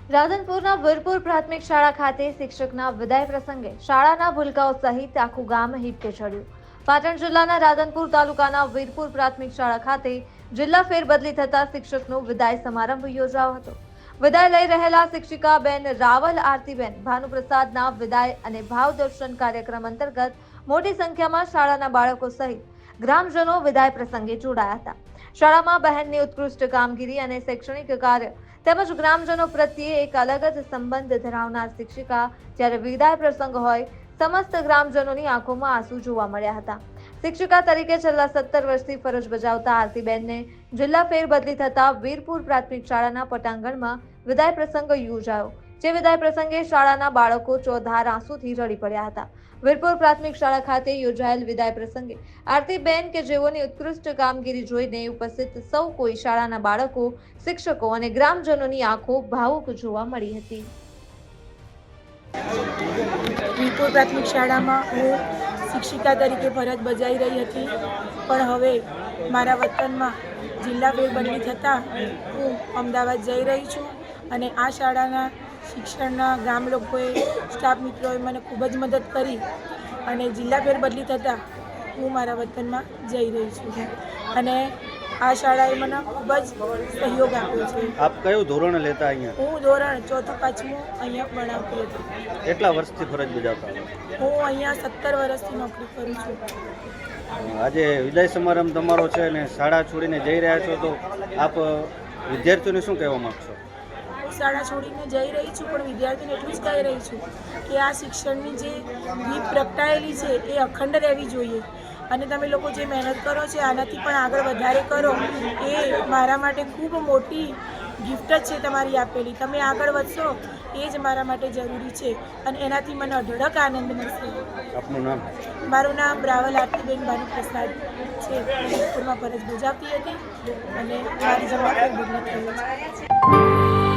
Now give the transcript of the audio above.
રાધનપુરના વીરપુર પ્રાથમિક શાળા ખાતે શિક્ષકના વિદાય પ્રસંગે શાળાના ભૂલકાઓ સહિત આખું ગામ હિપકે ચડ્યું। પાટણ જિલ્લાના રાધનપુર તાલુકાના વીરપુર પ્રાથમિક શાળા ખાતે જિલ્લા ફેરબદલી થતા શિક્ષકનો વિદાય સમારંભ યોજાયો હતો। વિદાય લઈ રહેલા શિક્ષિકા બેન રાવલ આરતીબેન ભાનુપ્રસાદના વિદાય અને ભાવ દર્શન કાર્યક્રમ અંતર્ગત મોટી સંખ્યામાં શાળાના બાળકો સહિત ગ્રામજનો વિદાય પ્રસંગે જોડાયા હતા। શાળામાં બહેનની ઉત્કૃષ્ટ કામગીરી અને શૈક્ષણિક કાર્ય તેમજ ગ્રામજનો પ્રત્યે એક અલગ જ સંબંધ ધરાવનાર શિક્ષિકા જ્યારે વિદાય પ્રસંગ હોય સમસ્ત ગ્રામજનોની આંખોમાં આંસુ જોવા મળ્યા હતા। શિક્ષિકા તરીકે છેલ્લા 17 વર્ષથી ફરજ બજાવતા આરતીબેનને જિલ્લા ફેરબદલી થતા વીરપુર પ્રાથમિક શાળાના પટાંગણમાં વિદાય પ્રસંગ યોજાયો, જે વિદાય પ્રસંગે શાળાના બાળકો ચોધાર આંસુથી રડી પડ્યા હતા। વીરપુર પ્રાથમિક શાળા ખાતે યોજાયેલ વિદાય પ્રસંગે આરતીબેન કે જેઓની ઉત્કૃષ્ટ કામગીરી જોઈને ઉપસ્થિત સૌ કોઈ શાળાના બાળકો, શિક્ષકો અને ગ્રામજનોની આંખો ભાવુક જોવા મળી હતી। વીરપુર પ્રાથમિક શાળામાં હું શિક્ષિકા તરીકે ફરજ બજાવી રહી હતી, પણ હવે મારા વતનમાં જિલ્લા ફેરબદલી થતાં હું અમદાવાદ જઈ રહી છું અને આ શાળાના શિક્ષણના ગામ લોકોએ, સ્ટાફ મિત્રોએ મને ખૂબ જ મદદ કરી અને જિલ્લા ફેરબદલી થતાં હું મારા વતનમાં જઈ રહી છું અને આ શાળાએ મને ખૂબ જ સહયોગ આપ્યો છે। આપ કયું ધોરણ લેતા અહીંયા? હું ધોરણ 4થું 5મું અહીંયા ભણાવતી હતી। કેટલા વર્ષથી ફરજ બજાવતા? હું અહીંયા 17 વર્ષથી નોકરી કરું છું। આજે વિદાય સમારંભ તમારો છે અને શાળા છોડીને જઈ રહ્યા છો, તો આપ વિદ્યાર્થીઓને શું કહેવા માગશો? શાળા છોડીને જઈ રહી છું, પણ વિદ્યાર્થીને એટલું જ કહી રહી છું કે આ શિક્ષણની જે દીપ પ્રગટાયેલી છે એ અખંડ રહેવી જોઈએ અને તમે લોકો જે મહેનત કરો છો આનાથી પણ આગળ વધારે કરો, એ મારા માટે ખૂબ મોટી ગિફ્ટ જ છે તમારી આપેલી। તમે આગળ વધશો એ જ મારા માટે જરૂરી છે અને એનાથી મને અઢળક આનંદ મળશે। આપનું નામ? મારું નામ રાવલ આરતીબેન ભાનુપ્રસાદ છે। વીરપુરમાં ફરજ બજાવતી હતી અને મારી જવાબદારી બદલી થઈ છે।